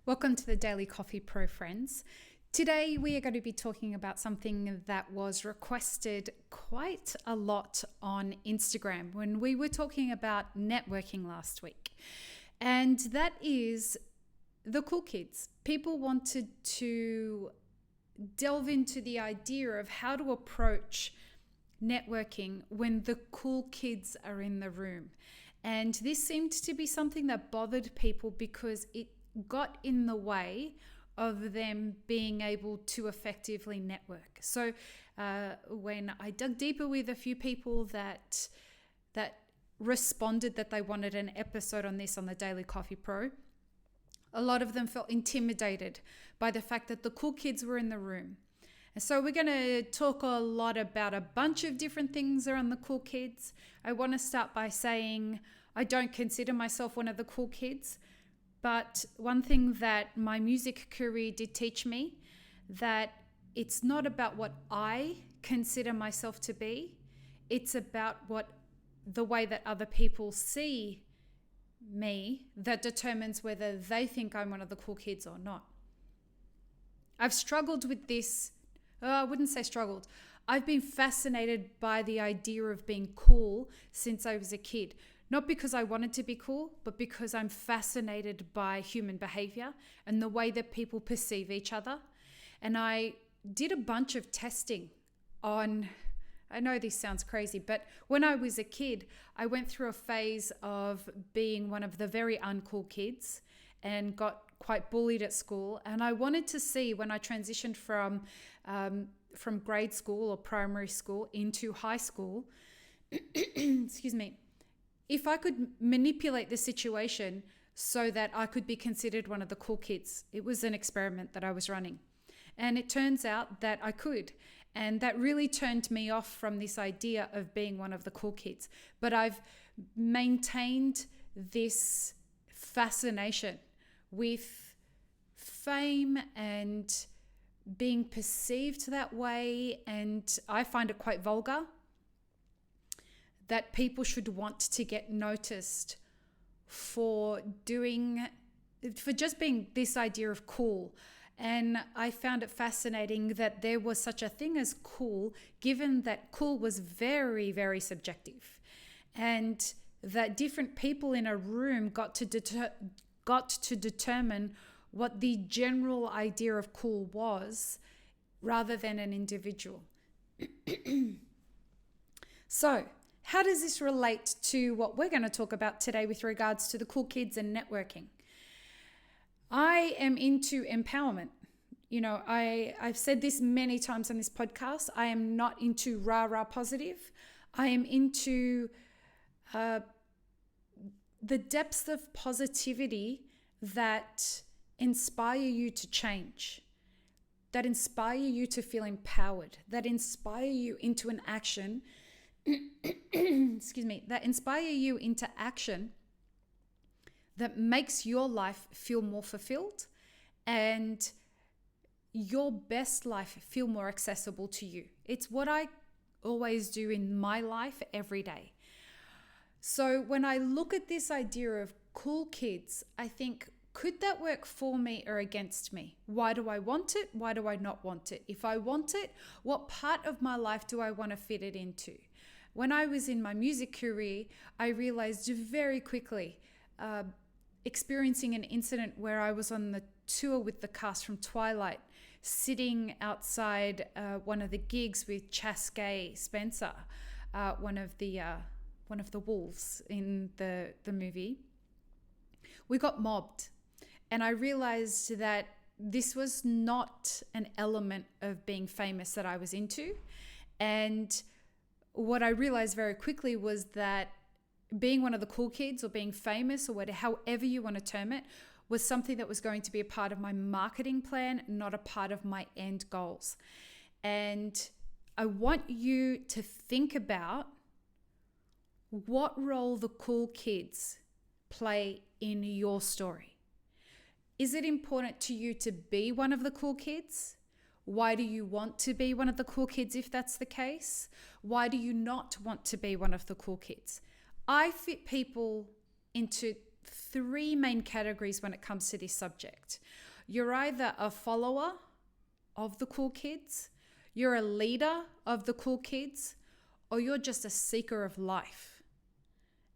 Welcome to the Daily Coffee Pro, friends. Today we are going to be talking about something that was requested quite a lot on Instagram when we were talking about networking last week. And that is the cool kids. People wanted to delve into the idea of how to approach networking when the cool kids are in the room. And this seemed to be something that bothered people because it got in the way of them being able to effectively network. So when I dug deeper with a few people that responded that they wanted an episode on this on the Daily Coffee Pro, a lot of them felt intimidated by the fact that the cool kids were in the room. And so we're going to talk a lot about a bunch of different things around the cool kids. I want to start by saying I don't consider myself one of the cool kids. But one thing that my music career did teach me, that it's not about what I consider myself to be. It's about the way that other people see me that determines whether they think I'm one of the cool kids or not. I've struggled with this. I wouldn't say struggled. I've been fascinated by the idea of being cool since I was a kid. Not because I wanted to be cool, but because I'm fascinated by human behavior and the way that people perceive each other. And I did a bunch of testing on, I know this sounds crazy, but when I was a kid, I went through a phase of being one of the very uncool kids and got quite bullied at school. And I wanted to see when I transitioned from grade school or primary school into high school, excuse me, if I could manipulate the situation so that I could be considered one of the cool kids. It was an experiment that I was running. And it turns out that I could. And that really turned me off from this idea of being one of the cool kids. But I've maintained this fascination with fame and being perceived that way. And I find it quite vulgar that people should want to get noticed for just being this idea of cool. And I found it fascinating that there was such a thing as cool, given that cool was very, very subjective. And that different people in a room got to determine what the general idea of cool was, rather than an individual. So, how does this relate to what we're going to talk about today with regards to the cool kids and networking? I am into empowerment. You know, I've said this many times on this podcast. I am not into rah-rah positive. I am into the depths of positivity that inspire you to change, that inspire you to feel empowered, that inspire you into an action that inspire you into action that makes your life feel more fulfilled and your best life feel more accessible to you. It's what I always do in my life every day. So when I look at this idea of cool kids, I think, could that work for me or against me? Why do I want it? Why do I not want it? If I want it, what part of my life do I want to fit it into? When I was in my music career, I realized very quickly, experiencing an incident where I was on the tour with the cast from Twilight, sitting outside one of the gigs with Chaskay Spencer, one of the wolves in the movie. We got mobbed, and I realized that this was not an element of being famous that I was into. And what I realized very quickly was that being one of the cool kids or being famous or whatever, however you want to term it, was something that was going to be a part of my marketing plan, not a part of my end goals. And I want you to think about what role the cool kids play in your story. Is it important to you to be one of the cool kids? Why do you want to be one of the cool kids if that's the case? Why do you not want to be one of the cool kids? I fit people into three main categories when it comes to this subject. You're either a follower of the cool kids, you're a leader of the cool kids, or you're just a seeker of life.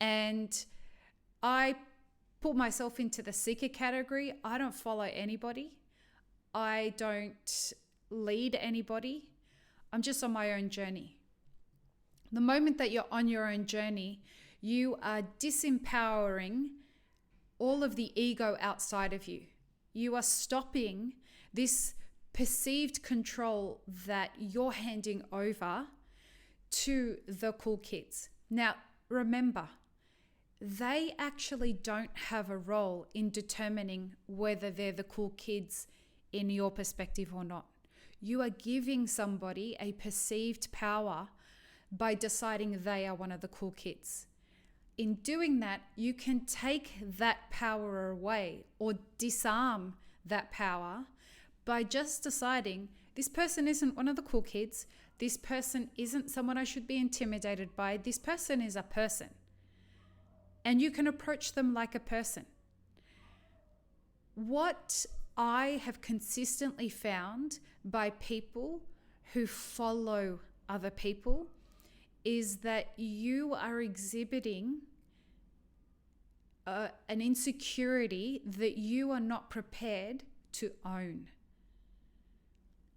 And I put myself into the seeker category. I don't follow anybody. I don't lead anybody. I'm just on my own journey. The moment that you're on your own journey, you are disempowering all of the ego outside of you. You are stopping this perceived control that you're handing over to the cool kids. Now, remember, they actually don't have a role in determining whether they're the cool kids in your perspective or not. You are giving somebody a perceived power by deciding they are one of the cool kids. In doing that, you can take that power away or disarm that power by just deciding this person isn't one of the cool kids. This person isn't someone I should be intimidated by. This person is a person. And you can approach them like a person. What I have consistently found by people who follow other people is that you are exhibiting an insecurity that you are not prepared to own.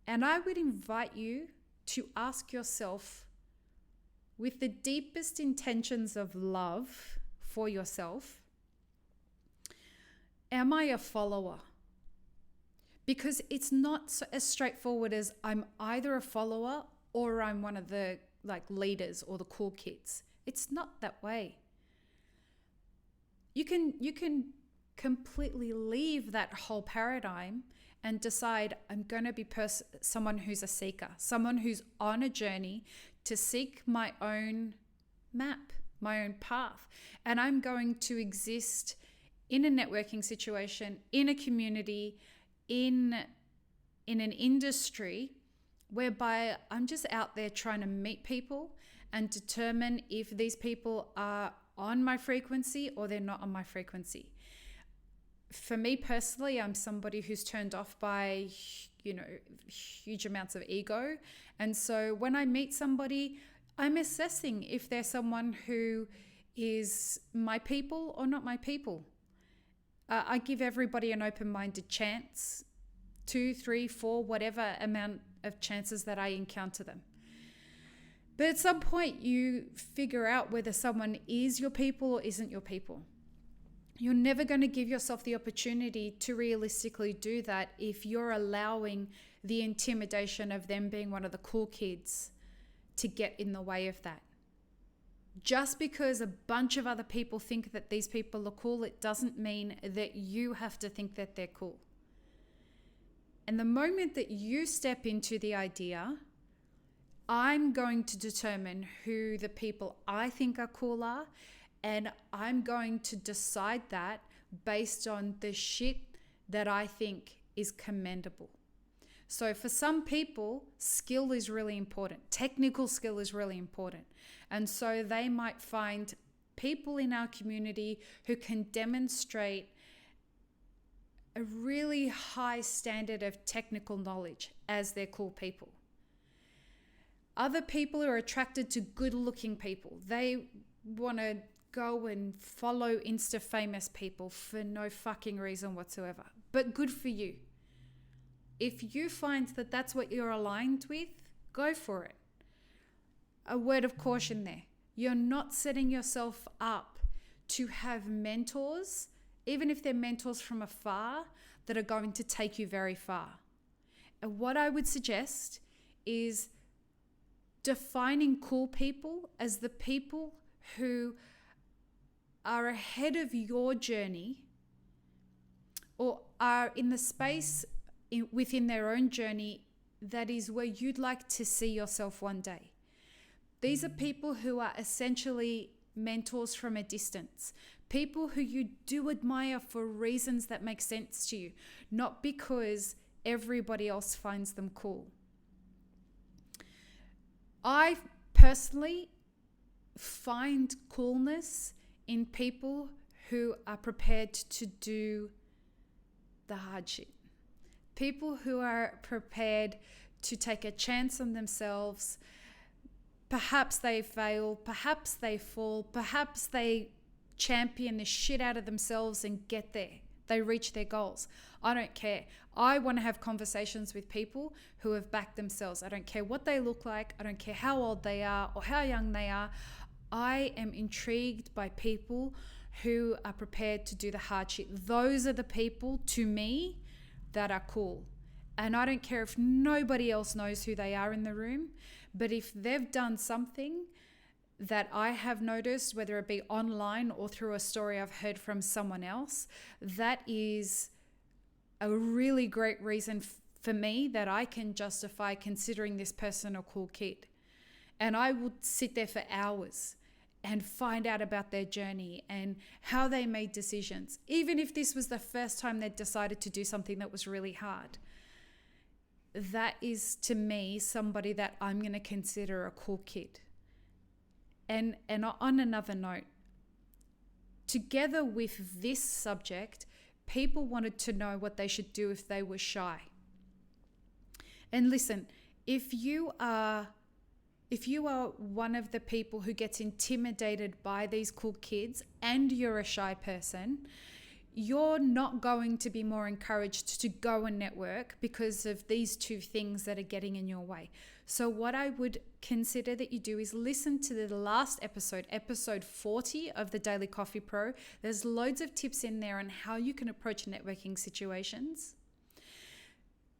And I would invite you to ask yourself, with the deepest intentions of love for yourself, am I a follower? Because it's not as straightforward as I'm either a follower or I'm one of the leaders or the cool kids. It's not that way. You can completely leave that whole paradigm and decide I'm going to be someone who's a seeker, someone who's on a journey to seek my own map, my own path. And I'm going to exist in a networking situation, in a community, in an industry whereby I'm just out there trying to meet people and determine if these people are on my frequency or they're not on my frequency. For me personally, I'm somebody who's turned off by, huge amounts of ego. And so when I meet somebody, I'm assessing if they're someone who is my people or not my people. I give everybody an open-minded chance, 2, 3, 4, whatever amount of chances that I encounter them. But at some point, you figure out whether someone is your people or isn't your people. You're never going to give yourself the opportunity to realistically do that if you're allowing the intimidation of them being one of the cool kids to get in the way of that. Just because a bunch of other people think that these people are cool, it doesn't mean that you have to think that they're cool. And the moment that you step into the idea, I'm going to determine who the people I think are cool are, and I'm going to decide that based on the shit that I think is commendable. So for some people, skill is really important. Technical skill is really important. And so they might find people in our community who can demonstrate a really high standard of technical knowledge as their cool people. Other people are attracted to good-looking people. They want to go and follow Insta-famous people for no fucking reason whatsoever. But good for you. If you find that that's what you're aligned with, go for it. A word of caution there. You're not setting yourself up to have mentors, even if they're mentors from afar, that are going to take you very far. And what I would suggest is defining cool people as the people who are ahead of your journey or are in the space within their own journey that is where you'd like to see yourself one day. These are people who are essentially mentors from a distance, people who you do admire for reasons that make sense to you, not because everybody else finds them cool. I personally find coolness in people who are prepared to do the hard shit. People who are prepared to take a chance on themselves. Perhaps they fail, perhaps they fall, perhaps they champion the shit out of themselves and get there. They reach their goals. I don't care. I want to have conversations with people who have backed themselves. I don't care what they look like. I don't care how old they are or how young they are. I am intrigued by people who are prepared to do the hard shit. Those are the people, to me, that are cool. And I don't care if nobody else knows who they are in the room, but if they've done something that I have noticed, whether it be online or through a story I've heard from someone else, that is a really great reason for me that I can justify considering this person a cool kid. And I would sit there for hours and find out about their journey and how they made decisions, even if this was the first time they decided to do something that was really hard. That is, to me, somebody that I'm going to consider a cool kid. And on another note, together with this subject, people wanted to know what they should do if they were shy. And listen, if you are one of the people who gets intimidated by these cool kids and you're a shy person, you're not going to be more encouraged to go and network because of these two things that are getting in your way. So what I would consider that you do is listen to the last episode 40 of the Daily Coffee Pro. There's loads of tips in there on how you can approach networking situations.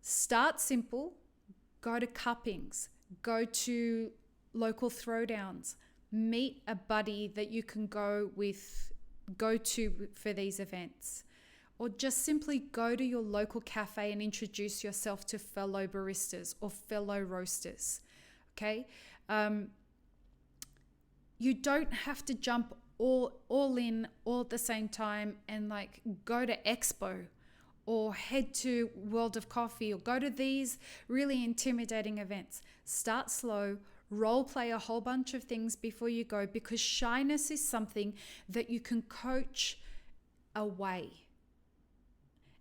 Start simple, go to cuppings, go to local throwdowns, meet a buddy that you can go to for these events, or just simply go to your local cafe and introduce yourself to fellow baristas or fellow roasters. Okay, you don't have to jump all in all at the same time and like go to Expo or head to World of Coffee or go to these really intimidating events. Start slow. Role play a whole bunch of things before you go, because shyness is something that you can coach away.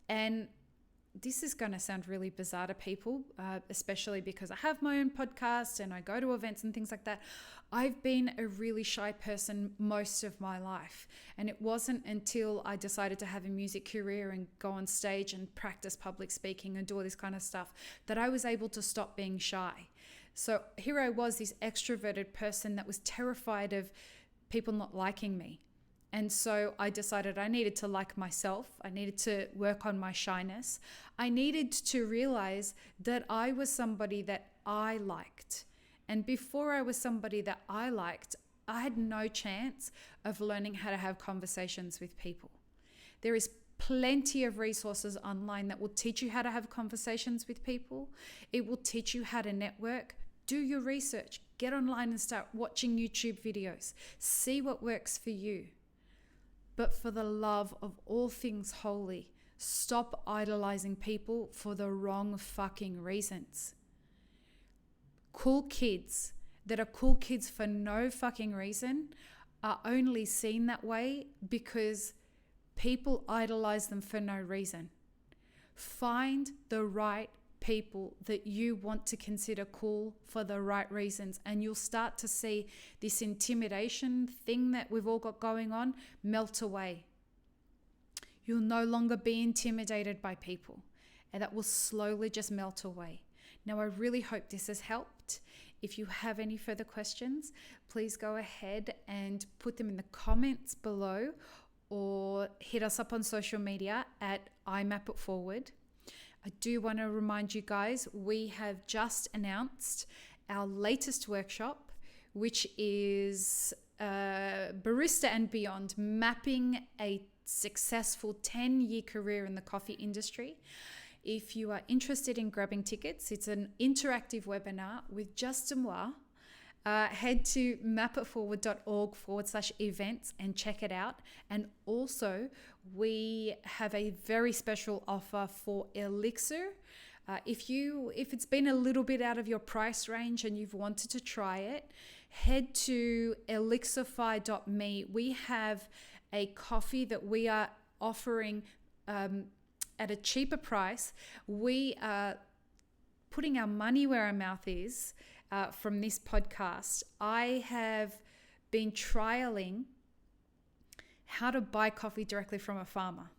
And this is going to sound really bizarre to people, especially because I have my own podcast and I go to events and things like that. I've been a really shy person most of my life. And it wasn't until I decided to have a music career and go on stage and practice public speaking and do all this kind of stuff that I was able to stop being shy. So here I was, this extroverted person that was terrified of people not liking me. And so I decided I needed to like myself. I needed to work on my shyness. I needed to realize that I was somebody that I liked. And before I was somebody that I liked, I had no chance of learning how to have conversations with people. There is plenty of resources online that will teach you how to have conversations with people. It will teach you how to network. Do your research. Get online and start watching YouTube videos. See what works for you. But for the love of all things holy, stop idolizing people for the wrong fucking reasons. Cool kids that are cool kids for no fucking reason are only seen that way because people idolize them for no reason. Find the right people that you want to consider cool for the right reasons, and you'll start to see this intimidation thing that we've all got going on melt away. You'll no longer be intimidated by people, and that will slowly just melt away. Now, I really hope this has helped. If you have any further questions, please go ahead and put them in the comments below or hit us up on social media at iMapItForward. I do want to remind you guys, we have just announced our latest workshop, which is Barista Beyond Mapping a successful 10-year career in the coffee industry. If you are interested in grabbing tickets, it's an interactive webinar with just moi. Head to mapitforward.org/events and check it out. And also, we have a very special offer for Elixir. If it's been a little bit out of your price range and you've wanted to try it, head to elixify.me. We have a coffee that we are offering at a cheaper price. We are putting our money where our mouth is from this podcast. I have been trialing how to buy coffee directly from a farmer.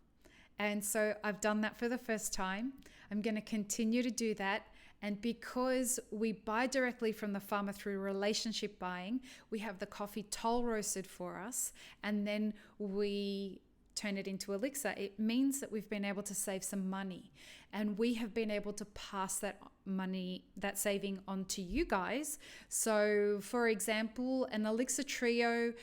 And so I've done that for the first time. I'm going to continue to do that. And because we buy directly from the farmer through relationship buying, we have the coffee toll roasted for us, and then we turn it into elixir. It means that we've been able to save some money, and we have been able to pass that money, that saving, on to you guys. So for example, an elixir trio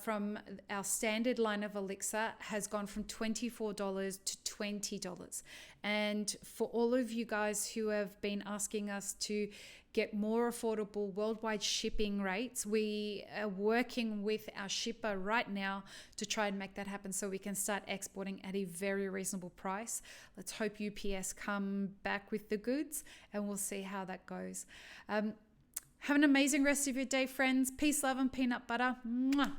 from our standard line of elixir has gone from $24 to $20. And for all of you guys who have been asking us to get more affordable worldwide shipping rates, we are working with our shipper right now to try and make that happen so we can start exporting at a very reasonable price. Let's hope UPS come back with the goods, and we'll see how that goes. Have an amazing rest of your day, friends. Peace, love, and peanut butter. Mwah.